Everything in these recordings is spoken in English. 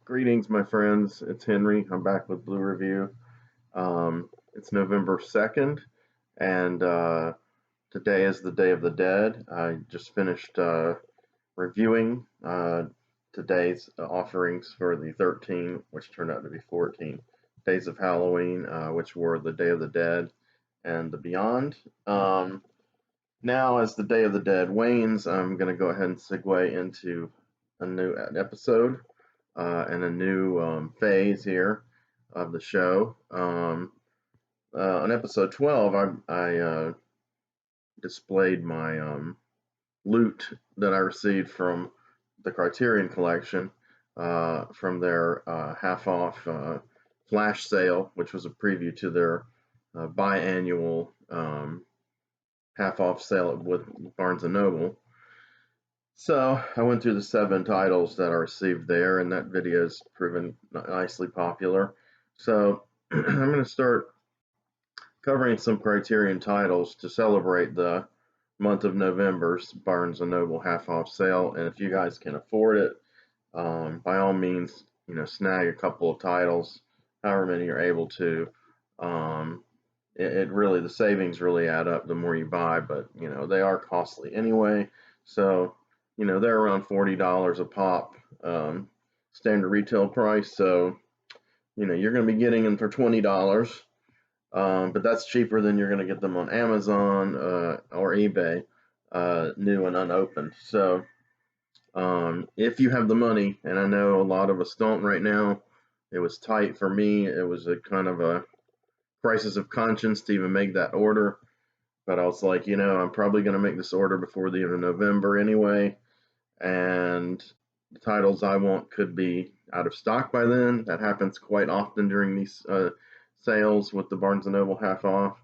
Greetings, my friends. It's Henry. I'm back with BLU Review. It's November 2nd, and today is the Day of the Dead. I just finished reviewing today's offerings for the 13, which turned out to be 14, days of Halloween, which were the Day of the Dead and the Beyond. Now, as the Day of the Dead wanes, I'm going to go ahead and segue into a new episode. And a new phase here of the show. On episode 12, I displayed my loot that I received from the Criterion collection from their half-off flash sale, which was a preview to their biannual half-off sale with Barnes & Noble. So I went through the 7 titles that I received there, and that video has proven nicely popular. So I'm going to start covering some Criterion titles to celebrate the month of November's Barnes & Noble half-off sale. And if you guys can afford it, by all means, snag a couple of titles, however many you're able to. It really, the savings really add up the more you buy, but they are costly anyway. So they're around $40 a pop, standard retail price. So, you're going to be getting them for $20, but that's cheaper than you're going to get them on Amazon or eBay, new and unopened. So, if you have the money, and I know a lot of us don't right now, it was tight for me. It was a kind of a crisis of conscience to even make that order. But I was like, I'm probably going to make this order before the end of November anyway. And the titles I want could be out of stock by then. That happens quite often during these sales with the Barnes & Noble half off.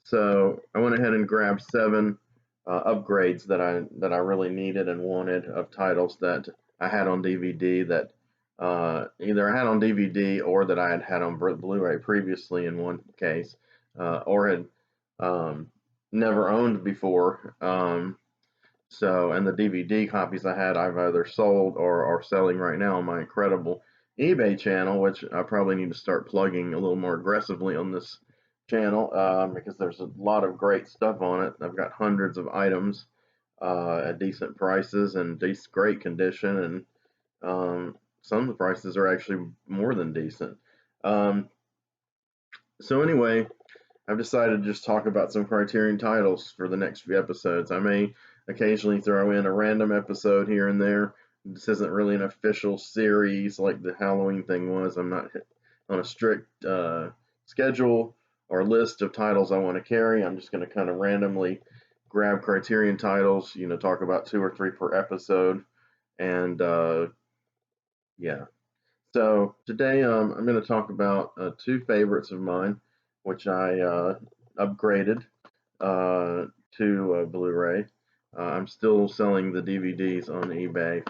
So I went ahead and grabbed 7 upgrades that I really needed and wanted of titles that I had on DVD that either I had on DVD or that I had on Blu-ray previously in one case, or had never owned before. So, and the DVD copies I had, I've either sold or are selling right now on my incredible eBay channel, which I probably need to start plugging a little more aggressively on this channel, because there's a lot of great stuff on it. I've got hundreds of items at decent prices and great condition, and some of the prices are actually more than decent. So anyway, I've decided to just talk about some Criterion titles for the next few episodes. I may occasionally throw in a random episode here and there. This isn't really an official series like the Halloween thing was. I'm not on a strict schedule or list of titles I want to carry. I'm just going to kind of randomly grab Criterion titles, talk about 2 or 3 per episode. And yeah. So today I'm going to talk about 2 favorites of mine, which I upgraded to Blu-ray. I'm still selling the DVDs on eBay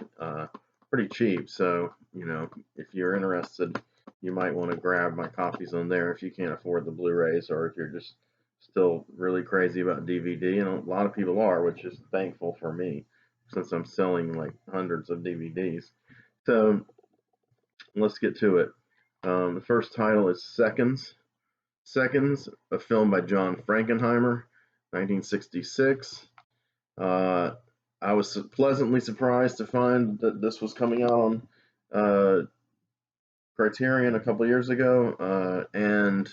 pretty cheap, so if you're interested, you might want to grab my copies on there if you can't afford the Blu-rays, or if you're just still really crazy about DVD, and a lot of people are, which is thankful for me since I'm selling like hundreds of DVDs. So let's get to it. The first title is Seconds. Seconds, a film by John Frankenheimer, 1966. I was pleasantly surprised to find that this was coming out on Criterion a couple years ago, and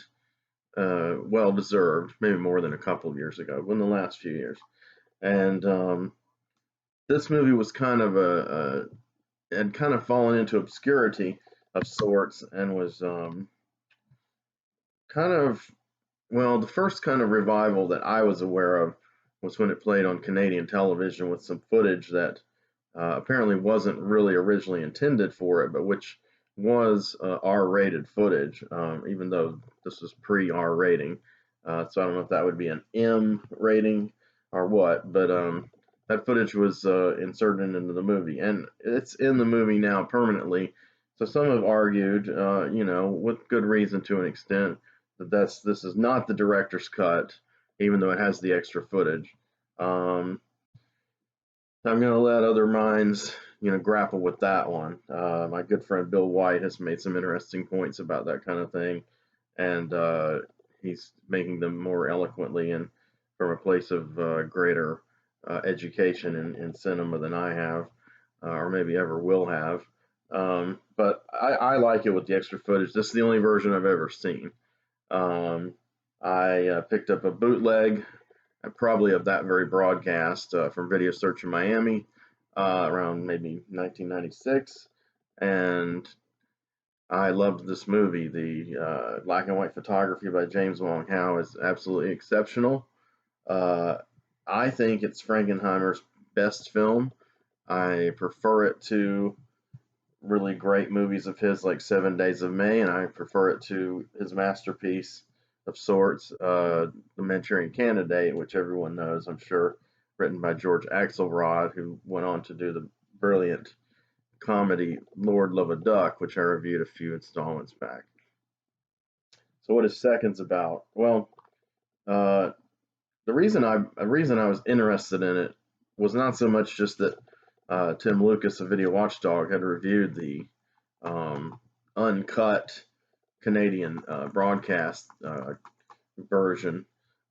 well deserved, maybe more than a couple of years ago, in the last few years. And this movie was kind of had kind of fallen into obscurity of sorts, and was kind of, well, the first kind of revival that I was aware of was when it played on Canadian television with some footage that apparently wasn't really originally intended for it, but which was R-rated footage, even though this was pre-R rating. So I don't know if that would be an M rating or what, but that footage was inserted into the movie, and it's in the movie now permanently. So some have argued, with good reason to an extent, that this is not the director's cut, even though it has the extra footage. I'm going to let other minds, grapple with that one. My good friend Bill White has made some interesting points about that kind of thing, and he's making them more eloquently and from a place of greater education in cinema than I have, or maybe ever will have. But I like it with the extra footage. This is the only version I've ever seen. I picked up a bootleg, probably of that very broadcast from Video Search in Miami around maybe 1996, and I loved this movie. The black and white photography by James Wong Howe is absolutely exceptional. Uh, I think it's Frankenheimer's best film. I prefer it to really great movies of his like 7 Days of May, and I prefer it to his masterpiece of sorts, The Manchurian Candidate, which everyone knows, I'm sure, written by George Axelrod, who went on to do the brilliant comedy Lord Love a Duck, which I reviewed a few installments back. So what is Seconds about? Well, uh, the reason I was interested in it was not so much just that Tim Lucas of Video Watchdog had reviewed the uncut Canadian broadcast version,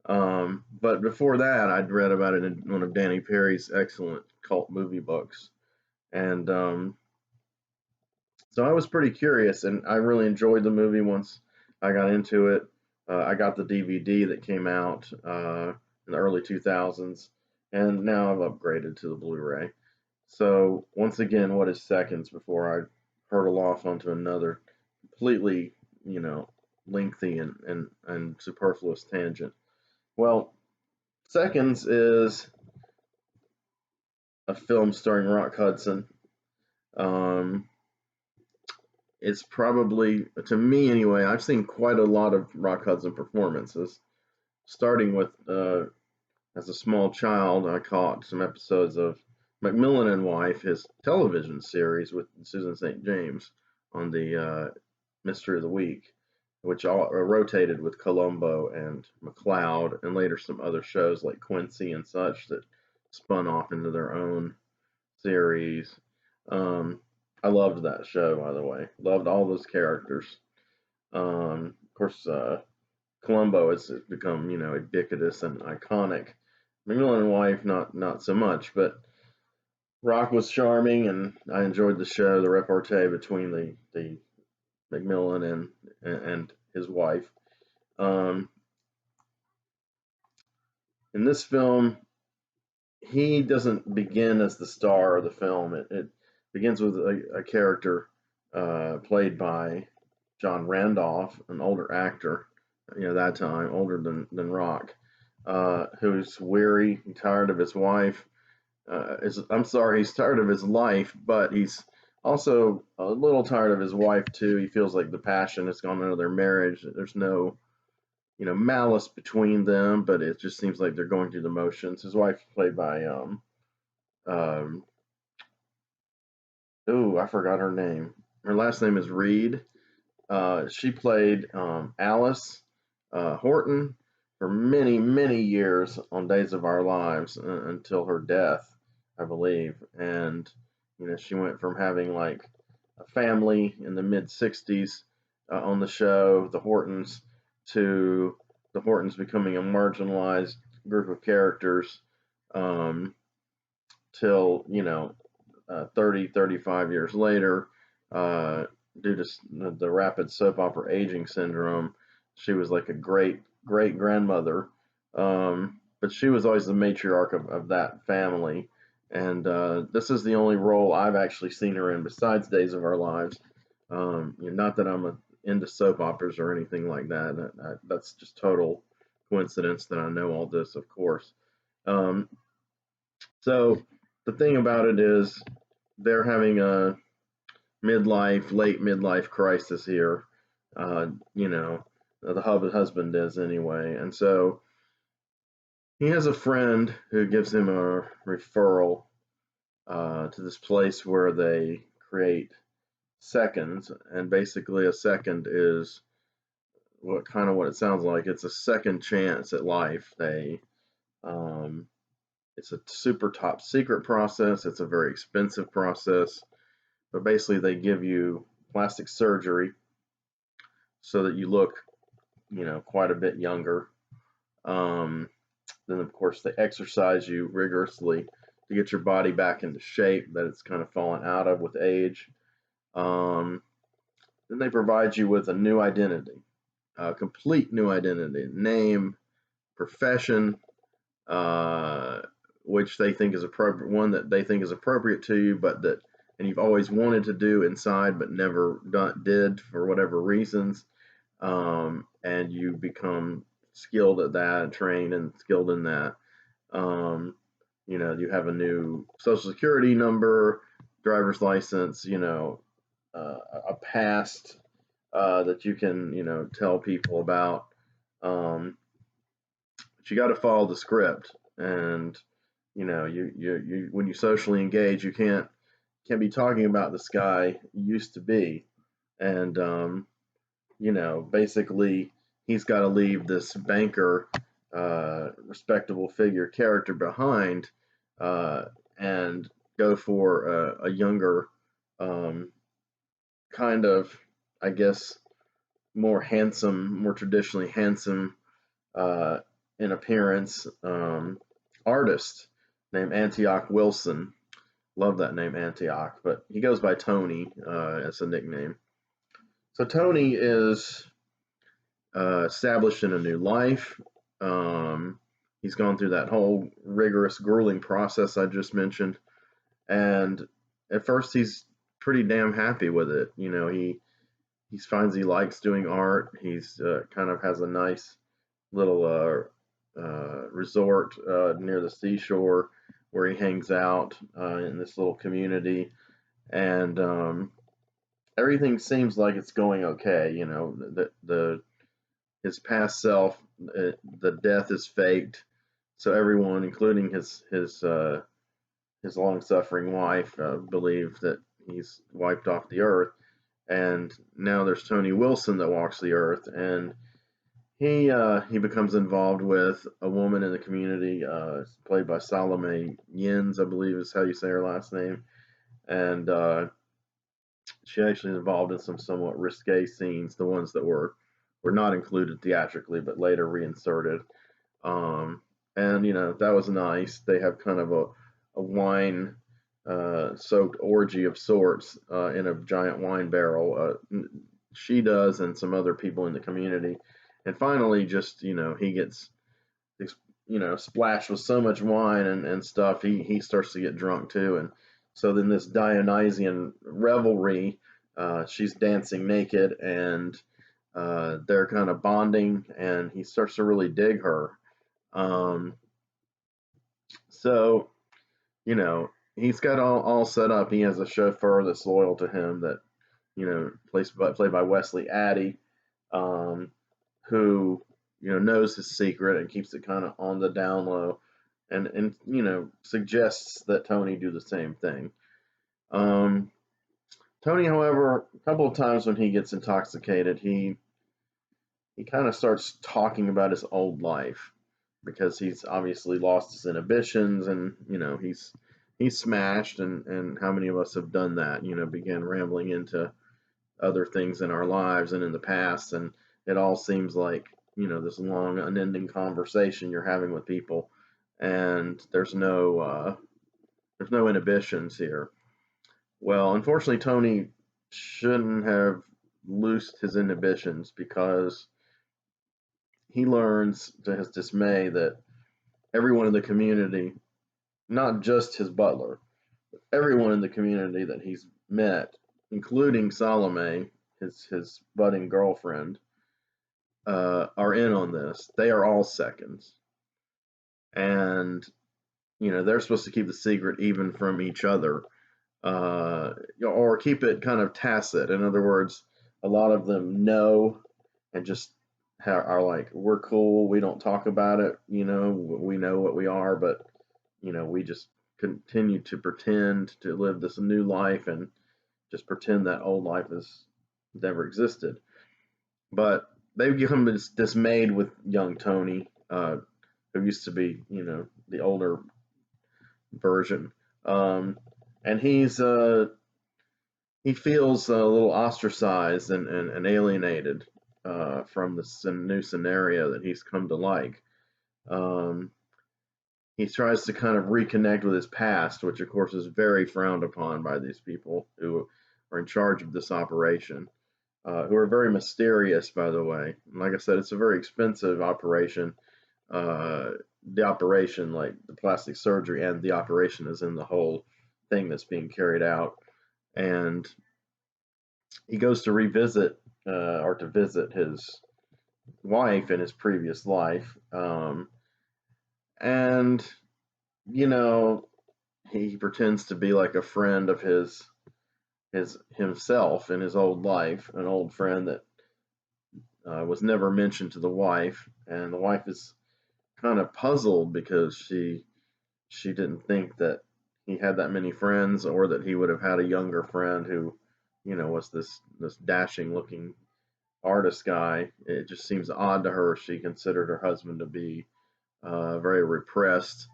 but before that, I'd read about it in one of Danny Perry's excellent cult movie books, and so I was pretty curious, and I really enjoyed the movie once I got into it. I got the DVD that came out in the early 2000s, and now I've upgraded to the Blu-ray. So once again, what is Seconds before I hurtle off onto another completely, lengthy and superfluous tangent? Well, Seconds is a film starring Rock Hudson. Um, it's probably, to me anyway, I've seen quite a lot of Rock Hudson performances, starting with, as a small child, I caught some episodes of Macmillan and Wife, his television series with Susan St. James on the Mystery of the Week, which all rotated with Columbo and McCloud, and later some other shows like Quincy and such that spun off into their own series. I loved that show, by the way. Loved all those characters. Of course, Columbo has become, ubiquitous and iconic. Macmillan and Wife, not so much, but Rock was charming, and I enjoyed the show, the repartee between the Macmillan and his wife. Um, in this film, he doesn't begin as the star of the film. It begins with a character played by John Randolph, an older actor, that time older than Rock, who's weary, tired of his wife. I'm sorry, he's tired of his life, but he's also a little tired of his wife too. He feels like the passion has gone into their marriage. There's no, malice between them, but it just seems like they're going through the motions. His wife, played by um, I forgot her name. Her last name is Reed. She played Alice Horton for many, many years on Days of Our Lives until her death, I believe. And, she went from having like a family in the mid 60s on the show, the Hortons, to the Hortons becoming a marginalized group of characters um, till, 30, 35 years later. Due to the rapid soap opera aging syndrome, she was like a great great grandmother, but she was always the matriarch of that family. And this is the only role I've actually seen her in besides Days of Our Lives. Not that I'm into soap operas or anything like that. That's just total coincidence that I know all this, of course. Um, so the thing about it is they're having a late midlife crisis here. The husband is anyway, and so he has a friend who gives him a referral to this place where they create seconds, and basically a second is what it sounds like. It's a second chance at life. They It's a super top secret process. It's a very expensive process, but basically they give you plastic surgery so that you look, quite a bit younger. Um, then of course they exercise you rigorously to get your body back into shape that it's kind of fallen out of with age. Um, then they provide you with a new identity, a complete new identity, name, profession, uh, which they think is appropriate, one that they think is appropriate to you, and you've always wanted to do inside but never did for whatever reasons, and you become skilled at that, trained and skilled in that. Um, you have a new social security number, driver's license, a past that you can, tell people about. Um, but you got to follow the script, and you when you socially engage, you can't be talking about this guy used to be, and basically he's got to leave this banker, respectable figure character behind, uh, and go for a younger, um, kind of, I guess, more traditionally handsome, uh, in appearance, artist named Antioch Wilson. Love that name, Antioch, but he goes by Tony as a nickname. So Tony is established in a new life. He's gone through that whole rigorous, grueling process I just mentioned, and at first he's pretty damn happy with it. He finds he likes doing art. He's kind of has a nice little resort near the seashore where he hangs out in this little community, and everything seems like it's going okay. The his past self, the death is faked, so everyone, including his long suffering wife, believe that he's wiped off the earth, and now there's Tony Wilson that walks the earth, and he becomes involved with a woman in the community, played by Salome Yins, I believe is how you say her last name, and she actually is involved in some somewhat risque scenes, the ones that were not included theatrically but later reinserted. Um, and that was nice. They have kind of a wine soaked orgy of sorts in a giant wine barrel. She does, and some other people in the community. And finally, just he gets splashed with so much wine and stuff. He starts to get drunk too, and so then this Dionysian revelry. She's dancing naked, and they're kind of bonding, and he starts to really dig her. Um, so, he's got all set up. He has a chauffeur that's loyal to him that, played by Wesley Addy, um, who, knows his secret and keeps it kind of on the down low, and suggests that Tony do the same thing. Um, Tony, however, a couple of times when he gets intoxicated, he kind of starts talking about his old life because he's obviously lost his inhibitions, and he's smashed, and how many of us have done that, began rambling into other things in our lives and in the past, and it all seems like this long unending conversation you're having with people, and there's no inhibitions here. Well, unfortunately, Tony shouldn't have loosed his inhibitions because he learns to his dismay that everyone in the community, not just his butler, but everyone in the community that he's met, including Salome, his budding girlfriend, are in on this. They are all seconds, and they're supposed to keep the secret even from each other, or keep it kind of tacit. In other words, a lot of them know and just are like, we're cool, we don't talk about it, we know what we are, but we just continue to pretend to live this new life and just pretend that old life has never existed. But they've become dismayed with young Tony, who used to be, the older version. And he feels a little ostracized and alienated from this new scenario that he's come to like. Um, he tries to kind of reconnect with his past, which of course is very frowned upon by these people who are in charge of this operation, who are very mysterious, by the way. And like I said, it's a very expensive operation. Uh, the operation, like the plastic surgery, and the operation is in the whole thing that's being carried out. And he goes to revisit or to visit his wife in his previous life. And, you know, he pretends to be like a friend of his himself in his old life, an old friend that was never mentioned to the wife, and the wife is kind of puzzled because she didn't think that he had that many friends, or that he would have had a younger friend who, was this dashing looking artist guy. It just seems odd to her. She considered her husband to be very repressed,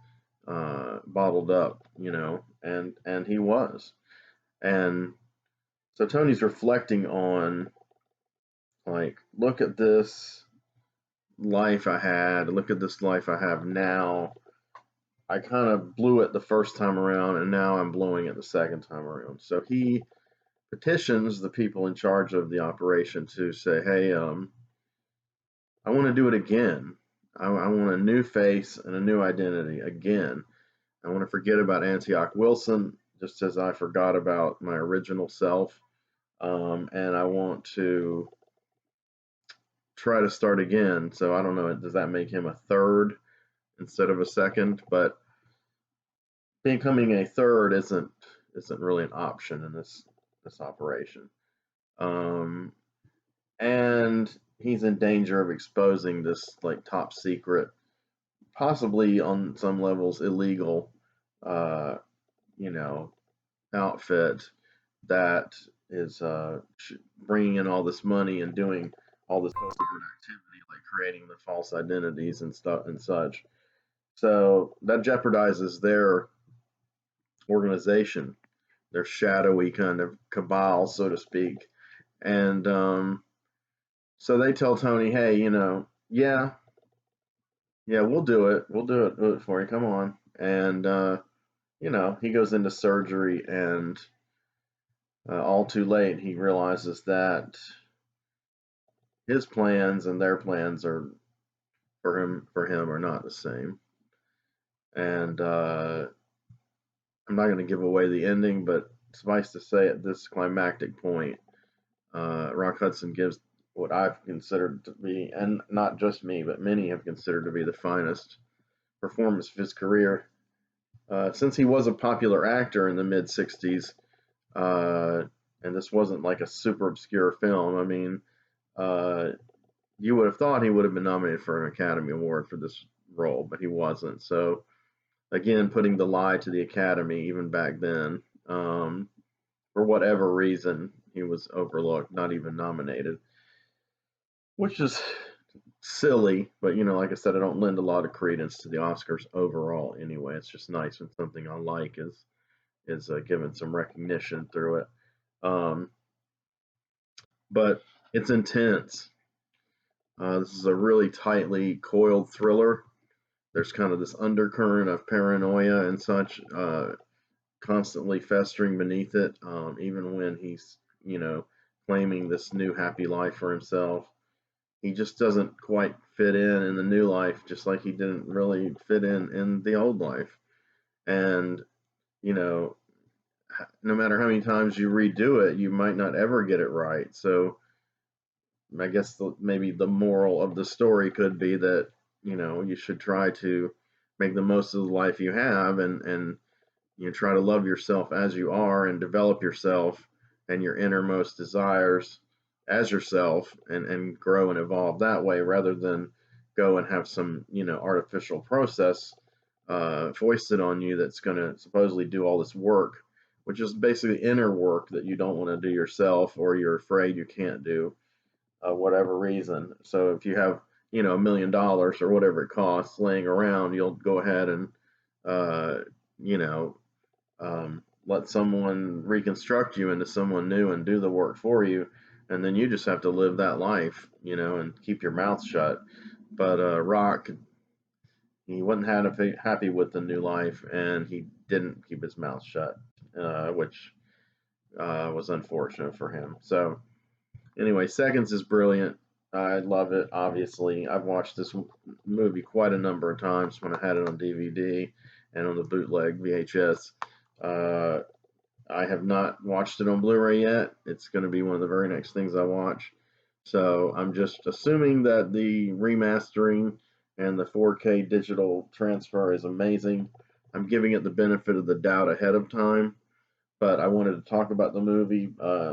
bottled up, and he was. And so Tony's reflecting on, like, look at this life I had, look at this life I have now. I kind of blew it the first time around, and now I'm blowing it the second time around. So he petitions the people in charge of the operation to say, hey, I want to do it again. I want a new face and a new identity again. I want to forget about Antioch Wilson, just as I forgot about my original self. And I want to try to start again. So I don't know, does that make him a third instead of a second? But becoming a third isn't really an option in this operation. Um, and he's in danger of exposing this like top secret, possibly on some levels illegal, uh, you know, outfit that is bringing in all this money and doing all this secret activity, like creating the false identities and stuff and such. So that jeopardizes their organization, their shadowy kind of cabal, so to speak. And so they tell Tony, hey, yeah, yeah, we'll do it. We'll do it for you. Come on. And, he goes into surgery, and all too late, he realizes that his plans and their plans are for him are not the same. And I'm not going to give away the ending, but suffice to say, at this climactic point, Rock Hudson gives what I've considered to be, and not just me, but many have considered to be, the finest performance of his career. Since he was a popular actor in the mid 60s, and this wasn't like a super obscure film, I mean, you would have thought he would have been nominated for an Academy Award for this role, but he wasn't. So, again, putting the lie to the Academy, even back then. For whatever reason, he was overlooked, not even nominated, which is silly. But like I said, I don't lend a lot of credence to the Oscars overall. Anyway, it's just nice when something I like is given some recognition through it. But it's intense. This is a really tightly coiled thriller. There's kind of this undercurrent of paranoia and such, constantly festering beneath it, even when he's, claiming this new happy life for himself. He just doesn't quite fit in the new life, just like he didn't really fit in the old life. And, you know, no matter how many times you redo it, you might not ever get it right. So I guess maybe the moral of the story could be that, you should try to make the most of the life you have, and try to love yourself as you are, and develop yourself and your innermost desires as yourself, and grow and evolve that way, rather than go and have some artificial process foisted on you that's going to supposedly do all this work, which is basically inner work that you don't want to do yourself, or you're afraid you can't do, whatever reason. So if you have $1 million or whatever it costs laying around, you'll go ahead and let someone reconstruct you into someone new and do the work for you, and then you just have to live that life, and keep your mouth shut. But Rock, he wasn't happy with the new life, and he didn't keep his mouth shut, which was unfortunate for him. So anyway, Seconds is brilliant. I love it. Obviously, I've watched this movie quite a number of times when I had it on DVD and on the bootleg VHS. Uh, I have not watched it on Blu-ray yet. It's going to be one of the very next things I watch. So I'm just assuming that the remastering and the 4K digital transfer is amazing. I'm giving it the benefit of the doubt ahead of time, but I wanted to talk about the movie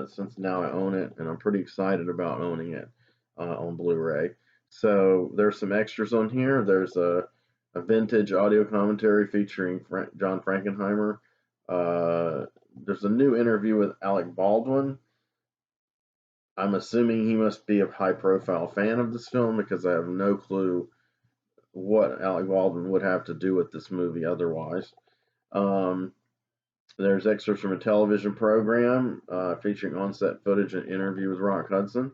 since now I own it, and I'm pretty excited about owning it on Blu-ray. So there's some extras on here. There's a vintage audio commentary featuring John Frankenheimer. There's a new interview with Alec Baldwin. I'm assuming he must be a high-profile fan of this film because I have no clue what Alec Baldwin would have to do with this movie otherwise. There's extras from a television program featuring on-set footage and interview with Rock Hudson.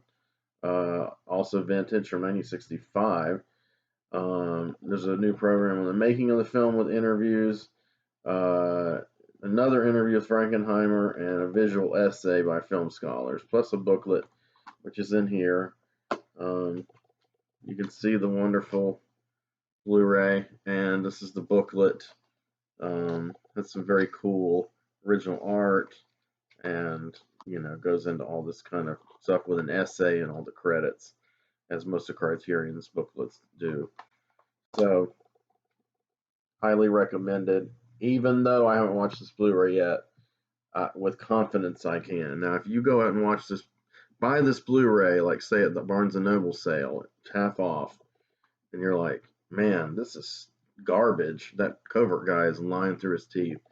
Also vintage from 1965. There's a new program on the making of the film with interviews. Another interview with Frankenheimer, and a visual essay by film scholars, plus a booklet, which is in here. You can see the wonderful Blu-ray, and this is the booklet. That's some very cool original art, and goes into all this kind of stuff with an essay and all the credits, as most of Criterion's booklets do. So, highly recommended. Even though I haven't watched this Blu-ray yet, with confidence I can. Now, if you go out and buy this Blu-ray, like say at the Barnes & Noble sale, it's half off, and you're like, man, this is garbage. That covert guy is lying through his teeth.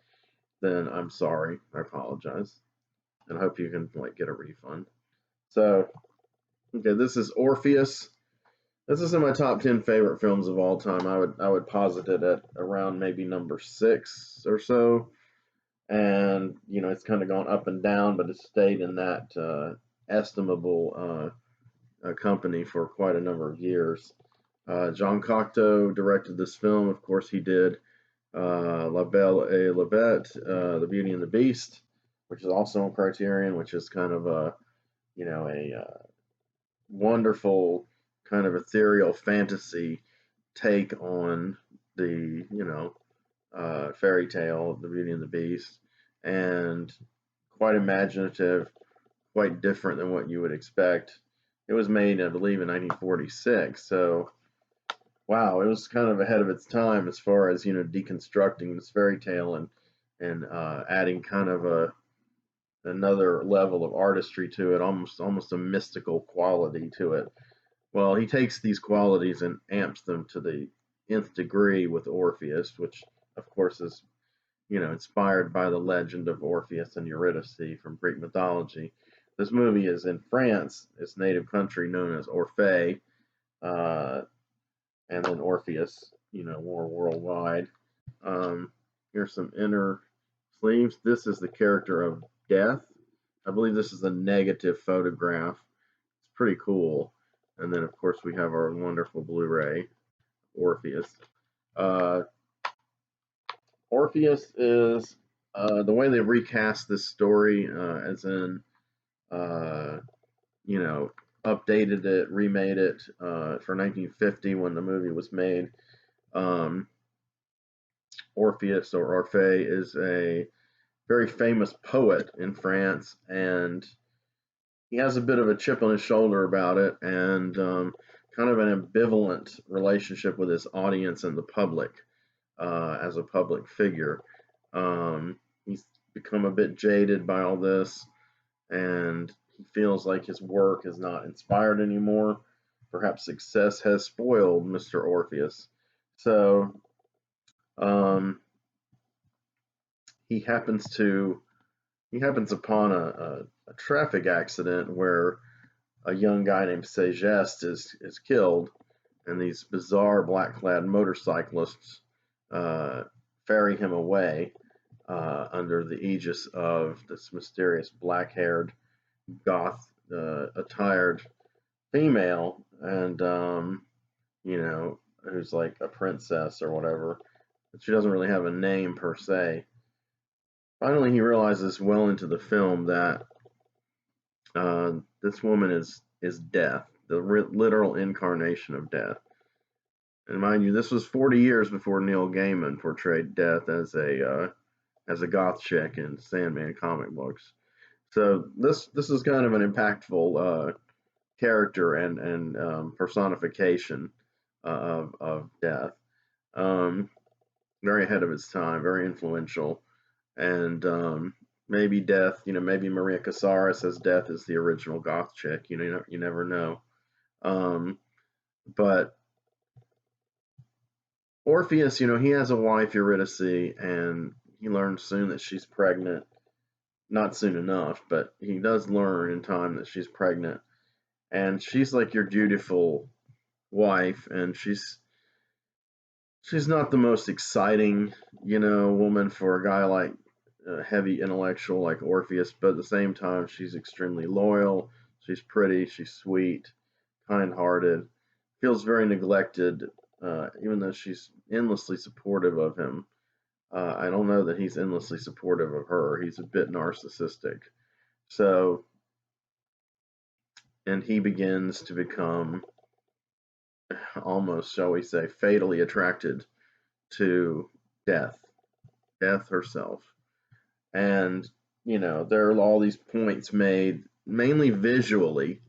Then I'm sorry. I apologize. And I hope you can get a refund. So, okay, this is Orpheus. This is in my top 10 favorite films of all time. I would posit it at around maybe number 6 or so. And it's kind of gone up and down, but it's stayed in that estimable company for quite a number of years. John Cocteau directed this film. Of course, he did La Belle et la Bête, The Beauty and the Beast, which is also on Criterion, which is kind of a wonderful kind of ethereal fantasy take on the fairy tale, The Beauty and the Beast, and quite imaginative, quite different than what you would expect. It was made, I believe, in 1946, so wow, it was kind of ahead of its time as far as deconstructing this fairy tale and adding kind of another level of artistry to it, almost a mystical quality to it. Well, he takes these qualities and amps them to the nth degree with Orpheus, which of course is inspired by the legend of Orpheus and Eurydice from Greek mythology. This movie is in France, its native country, known as Orphée, and then Orpheus, more worldwide. Here's some inner sleeves. This is the character of Death. I believe this is a negative photograph. It's pretty cool. And then, of course, we have our wonderful Blu-ray, Orpheus. Orpheus is the way they recast this story, as in, updated it, remade it for 1950 when the movie was made. Orpheus, or Orphée, is a very famous poet in France, and he has a bit of a chip on his shoulder about it, and kind of an ambivalent relationship with his audience and the public as a public figure. He's become a bit jaded by all this, and he feels like his work is not inspired anymore. Perhaps success has spoiled Mr. Orpheus. So he happens upon a traffic accident where a young guy named Segeste is killed, and these bizarre black-clad motorcyclists ferry him away under the aegis of this mysterious black-haired goth attired female, and who's like a princess or whatever. But she doesn't really have a name per se. Finally, he realizes well into the film that this woman is death, the literal incarnation of death. And mind you, this was 40 years before Neil Gaiman portrayed death as a goth chick in Sandman comic books. So this is kind of an impactful character and personification of death. Very ahead of its time, very influential, and maybe death. Maybe Maria Casares as death is the original goth chick. You never know. But Orpheus, he has a wife, Eurydice, and he learns soon that she's pregnant. Not soon enough, but he does learn in time that she's pregnant. And she's like your dutiful wife, and she's not the most exciting, woman for a guy like a heavy intellectual like Orpheus, but at the same time, she's extremely loyal. She's pretty, she's sweet, kind-hearted, feels very neglected, even though she's endlessly supportive of him. I don't know that he's endlessly supportive of her. He's a bit narcissistic. So, and he begins to become almost, shall we say, fatally attracted to death herself. And, there are all these points made, mainly visually,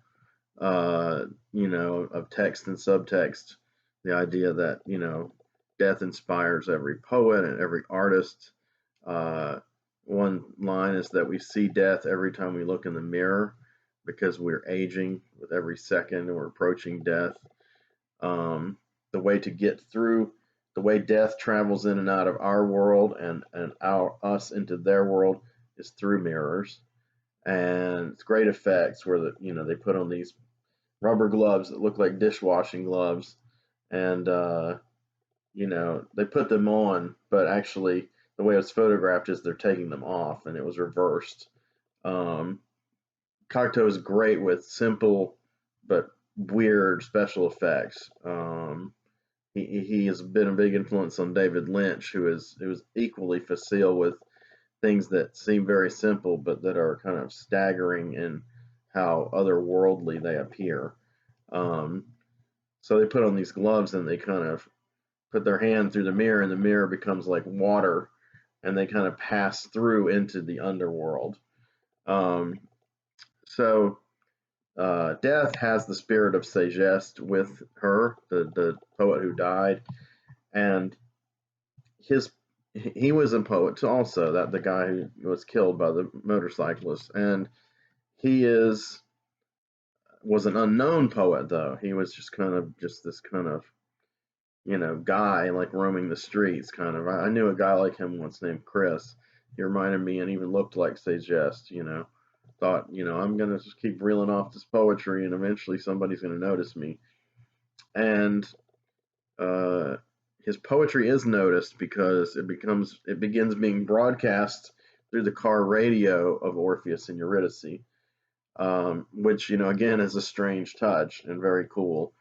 of text and subtext. The idea that, death inspires every poet and every artist. One line is that we see death every time we look in the mirror because we're aging with every second and we're approaching death. The way to get through, the way death travels in and out of our world and us into their world is through mirrors. And it's great effects where they put on these rubber gloves that look like dishwashing gloves, and they put them on, but actually the way it's photographed is they're taking them off, and it was reversed. Cocteau is great with simple but weird special effects. He has been a big influence on David Lynch, who was equally facile with things that seem very simple but that are kind of staggering in how otherworldly they appear. So they put on these gloves and they kind of put their hand through the mirror, and the mirror becomes like water, and they kind of pass through into the underworld. So Death has the spirit of Segeste with her, the poet who died, and he was a poet also, that the guy who was killed by the motorcyclist, and he was an unknown poet, though. He was just this kind of guy like roaming the streets kind of. I knew a guy like him once named Chris. He reminded me and even looked like Segeste, thought, I'm going to just keep reeling off this poetry and eventually somebody's going to notice me. And his poetry is noticed because it begins being broadcast through the car radio of Orpheus and Eurydice, which, again, is a strange touch and very cool.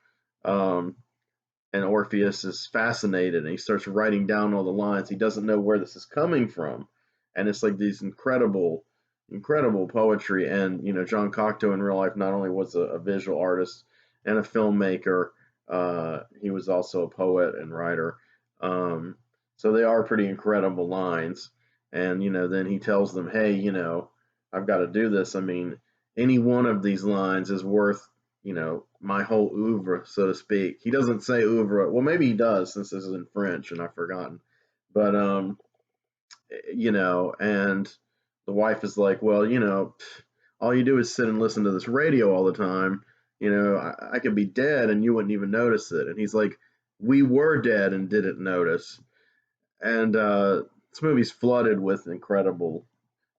And Orpheus is fascinated, and he starts writing down all the lines. He doesn't know where this is coming from, and it's like these incredible poetry. And John Cocteau in real life not only was a visual artist and a filmmaker, he was also a poet and writer. So they are pretty incredible lines. And then he tells them, hey, I've got to do this. I mean, any one of these lines is worth my whole oeuvre, so to speak. He doesn't say oeuvre. Well, maybe he does, since this is in French and I've forgotten. But and the wife is like, well, all you do is sit and listen to this radio all the time. I could be dead and you wouldn't even notice it. And he's like, we were dead and didn't notice. And this movie's flooded with incredible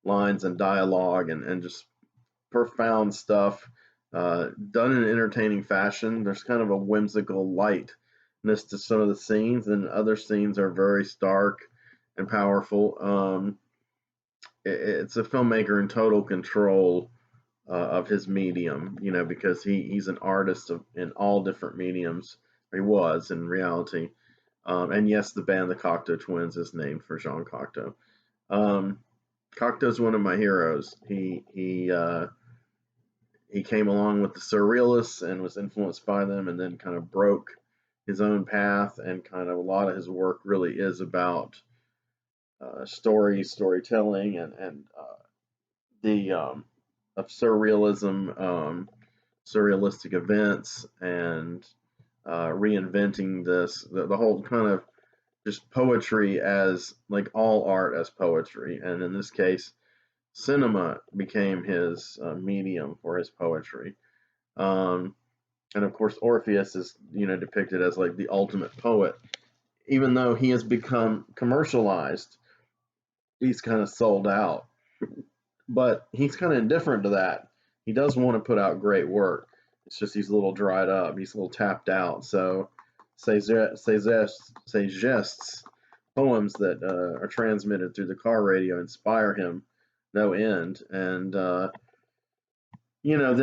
lines and dialogue and just profound stuff. Done in an entertaining fashion. There's kind of a whimsical lightness to some of the scenes, and other scenes are very stark and powerful. It's a filmmaker in total control of his medium, because he's an artist in all different mediums. He was in reality. And yes, the band, the Cocteau Twins, is named for Jean Cocteau. Cocteau's one of my heroes. He came along with the Surrealists and was influenced by them, and then kind of broke his own path. And kind of a lot of his work really is about storytelling, and the of surrealism, surrealistic events, and reinventing the whole kind of just poetry as like all art as poetry. And in this case, cinema became his medium for his poetry. Um, and of course, Orpheus is depicted as like the ultimate poet, even though he has become commercialized. He's kind of sold out, but he's kind of indifferent to that. He does want to put out great work. It's just he's a little dried up. He's a little tapped out. So, Sagests poems that are transmitted through the car radio inspire him no end. And then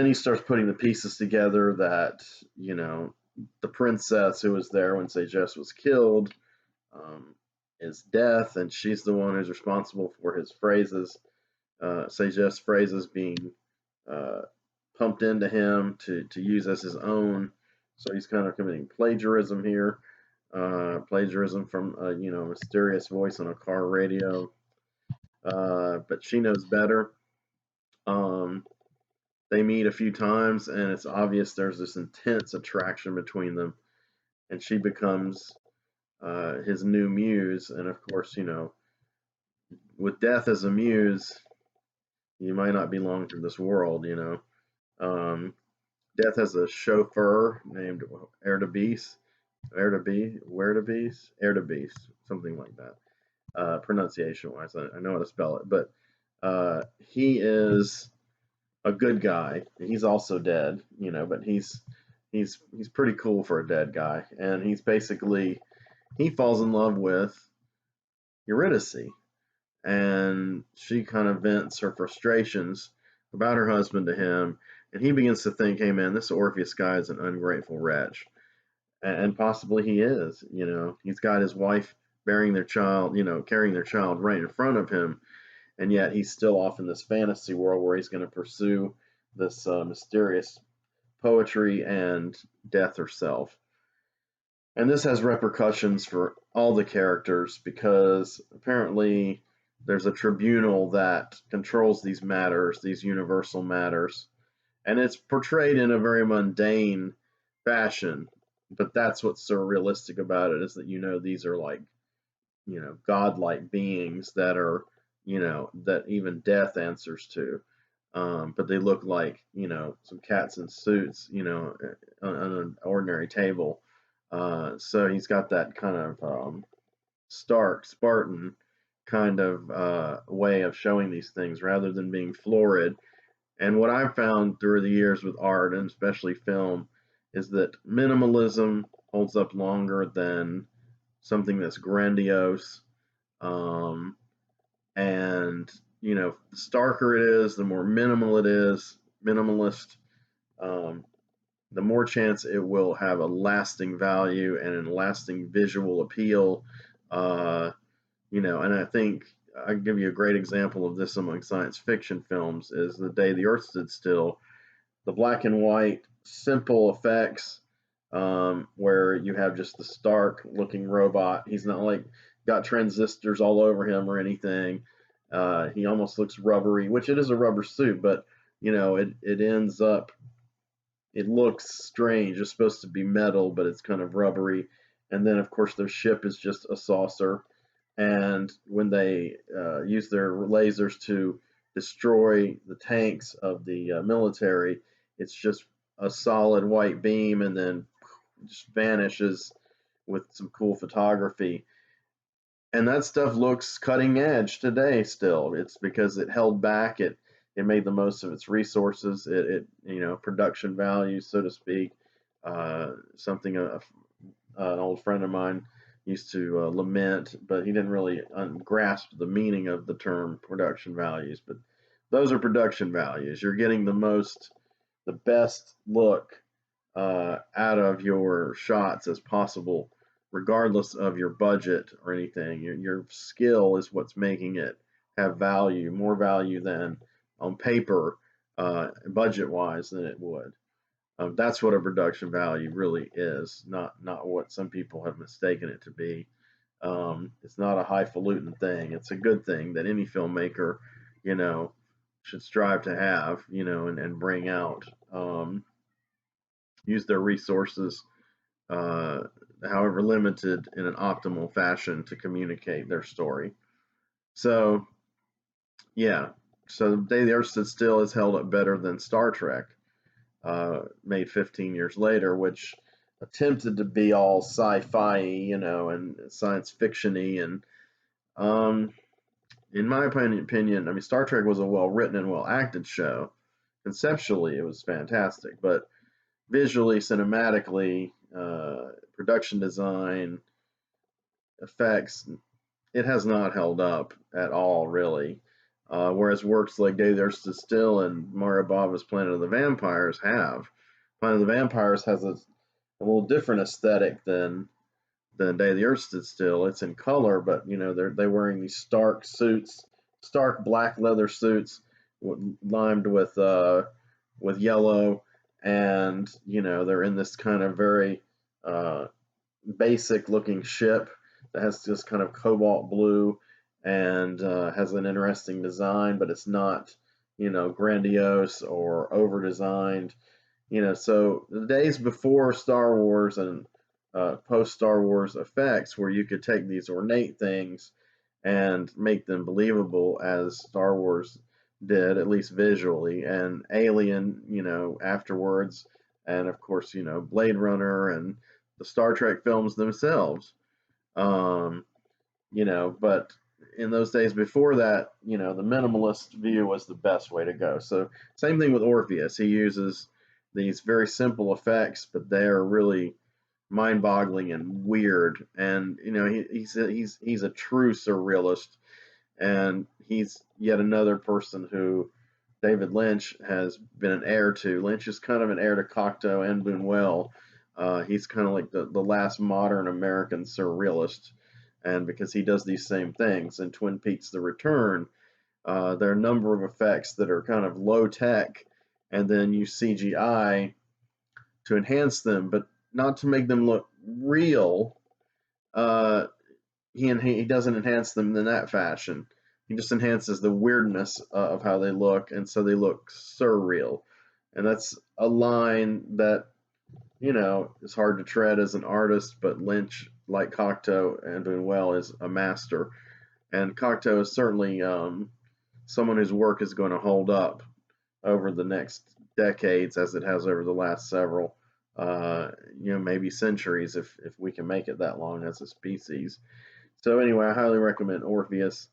he starts putting the pieces together that the princess who was there when Sagest was killed is death, and she's the one who's responsible for his phrases. Sagest's phrases being pumped into him to use as his own. So he's kind of committing plagiarism here. Plagiarism from a mysterious voice on a car radio. But she knows better. They meet a few times, and it's obvious there's this intense attraction between them, and she becomes his new muse. And of course, with death as a muse, you might not belong to this world. Death has a chauffeur named Erdabees, something like that. Pronunciation wise, I know how to spell it, but he is a good guy. He's also dead, but he's pretty cool for a dead guy, and he falls in love with Eurydice, and she kind of vents her frustrations about her husband to him, and he begins to think, hey man, this Orpheus guy is an ungrateful wretch. And possibly he is. He's got his wife bearing their child, carrying their child right in front of him, and yet he's still off in this fantasy world where he's going to pursue this mysterious poetry and death herself. And this has repercussions for all the characters, because apparently there's a tribunal that controls these matters, these universal matters, and it's portrayed in a very mundane fashion. But that's what's so realistic about it, is that these are like godlike beings that are that even death answers to. But they look like some cats in suits on an ordinary table. So he's got that kind of stark Spartan kind of way of showing these things rather than being florid. And what I've found through the years with art, and especially film, is that minimalism holds up longer than something that's grandiose. And the starker it is, the more minimalist, the more chance it will have a lasting value and a lasting visual appeal. And I think I can give you a great example of this among science fiction films is The Day the Earth Stood Still. The black and white, simple effects, where you have just the stark looking robot. He's not like got transistors all over him or anything. He almost looks rubbery, which it is a rubber suit, but it ends up, it looks strange. It's supposed to be metal, but it's kind of rubbery. And then of course their ship is just a saucer. And when they use their lasers to destroy the tanks of the military, it's just a solid white beam, and then just vanishes with some cool photography. And that stuff looks cutting edge today still. It's because it held back, it made the most of its resources, it production value, so to speak. Something an old friend of mine used to lament, but he didn't really grasp the meaning of the term production values. But those are production values. You're getting the best look out of your shots as possible, regardless of your budget or anything. Your skill is what's making it have value, more value than on paper, budget-wise, than it would. That's what a production value really is, not what some people have mistaken it to be. It's not a highfalutin thing. It's a good thing that any filmmaker, you know, should strive to have, and bring out. Use their resources, uh, however limited, in an optimal fashion to communicate their story. So, yeah. So, The Day the Earth Stood Still is held up better than Star Trek, made 15 years later, which attempted to be all sci-fi, and science fiction-y. And in my opinion, I mean, Star Trek was a well-written and well-acted show. Conceptually, it was fantastic, but visually, cinematically, production design, effects, it has not held up at all, really. Whereas works like Day the Earth Stood Still and Mario Bava's Planet of the Vampires have. Planet of the Vampires has a little different aesthetic than Day the Earth Stood Still. It's in color, but they're wearing these stark suits, stark black leather suits, limed with yellow, and they're in this kind of very basic looking ship that has this kind of cobalt blue and has an interesting design, but it's not grandiose or over designed. So the days before Star Wars and post Star Wars effects, where you could take these ornate things and make them believable as Star Wars did, at least visually, and Alien, afterwards, and of course, Blade Runner and the Star Trek films themselves. Um, but in those days before that, the minimalist view was the best way to go. So same thing with Orpheus. He uses these very simple effects, but they are really mind-boggling and weird. And he's a true surrealist, and he's yet another person who David Lynch has been an heir to. Lynch is kind of an heir to Cocteau and Buñuel. He's kind of like the last modern American surrealist, and because he does these same things. In Twin Peaks: The Return, there are a number of effects that are kind of low tech, and then use CGI to enhance them, but not to make them look real. He doesn't enhance them in that fashion. He just enhances the weirdness of how they look, and so they look surreal. And that's a line that is hard to tread as an artist, but Lynch, like Cocteau and Buñuel, is a master. And Cocteau is certainly someone whose work is going to hold up over the next decades, as it has over the last several, maybe centuries, if we can make it that long as a species. So anyway, I highly recommend Orpheus.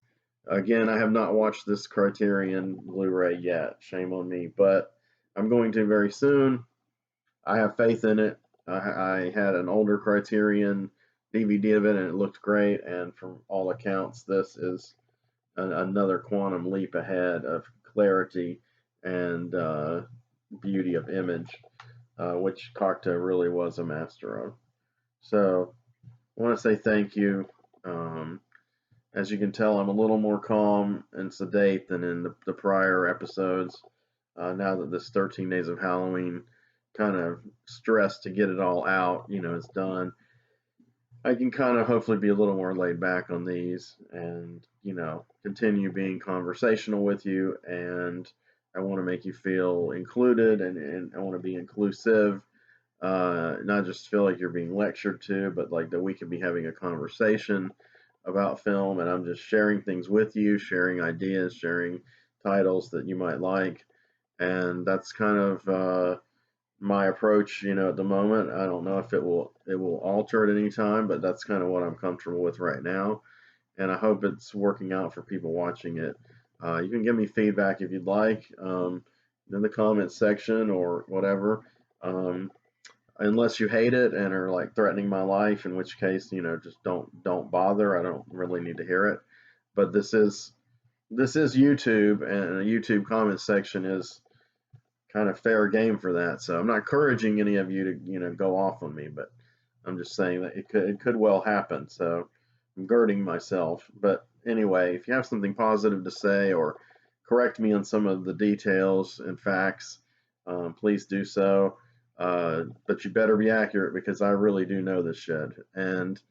Again, I have not watched this Criterion Blu-ray yet. Shame on me, but I'm going to very soon. I have faith in it. I had an older Criterion DVD of it, and it looked great. And from all accounts, this is another quantum leap ahead of clarity and beauty of image, which Cocteau really was a master of. So I want to say thank you. As you can tell, I'm a little more calm and sedate than in the prior episodes. Now that this 13 Days of Halloween kind of stress to get it all out, is done, I can kind of hopefully be a little more laid back on these and, continue being conversational with you. And I want to make you feel included, and I want to be inclusive. Not just feel like you're being lectured to, but like that we could be having a conversation about film, and I'm just sharing things with you, sharing ideas, sharing titles that you might like. And that's kind of my approach, at the moment. I don't know if it will alter at any time, but that's kind of what I'm comfortable with right now. And I hope it's working out for people watching it. You can give me feedback if you'd like, in the comments section or whatever. unless you hate it and are like threatening my life, in which case, just don't bother. I don't really need to hear it. But this is YouTube, and a YouTube comment section is kind of fair game for that. So I'm not encouraging any of you to go off on me, but I'm just saying that it could well happen. So I'm girding myself. But anyway, if you have something positive to say or correct me on some of the details and facts, please do so. But you better be accurate, because I really do know this shit, and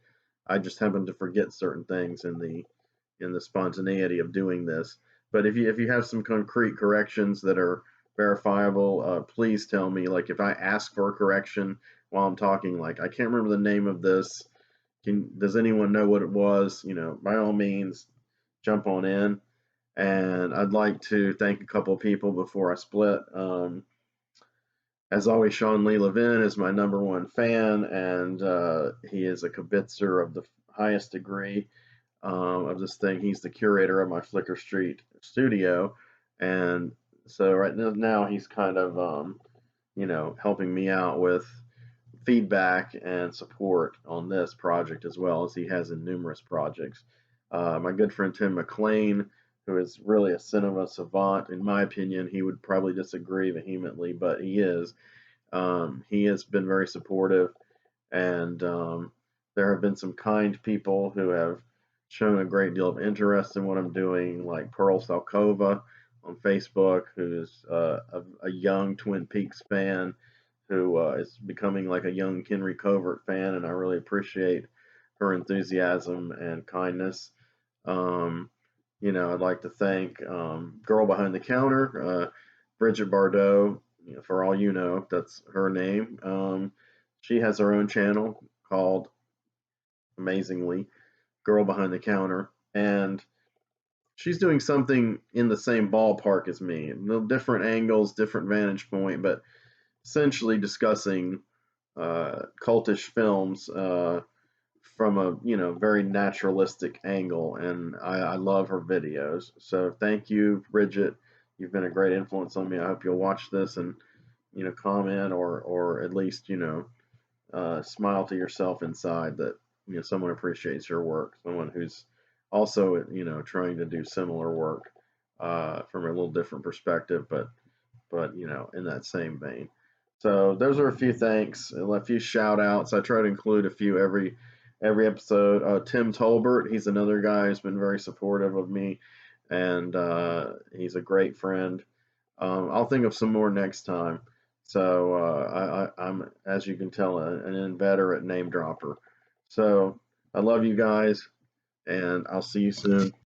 I just happen to forget certain things in the spontaneity of doing this. But if you have some concrete corrections that are verifiable, please tell me. Like, if I ask for a correction while I'm talking, like, I can't remember the name of this. Does anyone know what it was? By all means, jump on in. And I'd like to thank a couple of people before I split. As always, Sean Lee Levin is my #1 fan, and he is a kibitzer of the highest degree of this thing. He's the curator of my Flickr Street studio, and so right now he's kind of helping me out with feedback and support on this project, as well as he has in numerous projects. My good friend Tim McLean, who is really a cinema savant, in my opinion. He would probably disagree vehemently, but he is. He has been very supportive, and there have been some kind people who have shown a great deal of interest in what I'm doing, like Pearl Salkova on Facebook, who's a young Twin Peaks fan who is becoming like a young Henry Covert fan, and I really appreciate her enthusiasm and kindness. Um, I'd like to thank Girl Behind the Counter, Bridget Bardot. For all you know, that's her name. She has her own channel called, amazingly, Girl Behind the Counter, and she's doing something in the same ballpark as me. Different angles, different vantage point, but essentially discussing cultish films from a very naturalistic angle, and I love her videos. So thank you, Bridget. You've been a great influence on me. I hope you'll watch this and comment, or at least smile to yourself inside that someone appreciates your work, someone who's also trying to do similar work from a little different perspective, but in that same vein. So those are a few thanks, a few shout outs. I try to include a few every episode. Tim Tolbert, he's another guy who's been very supportive of me, and he's a great friend. I'll think of some more next time. So I'm, as you can tell, an inveterate name dropper. So I love you guys, and I'll see you soon.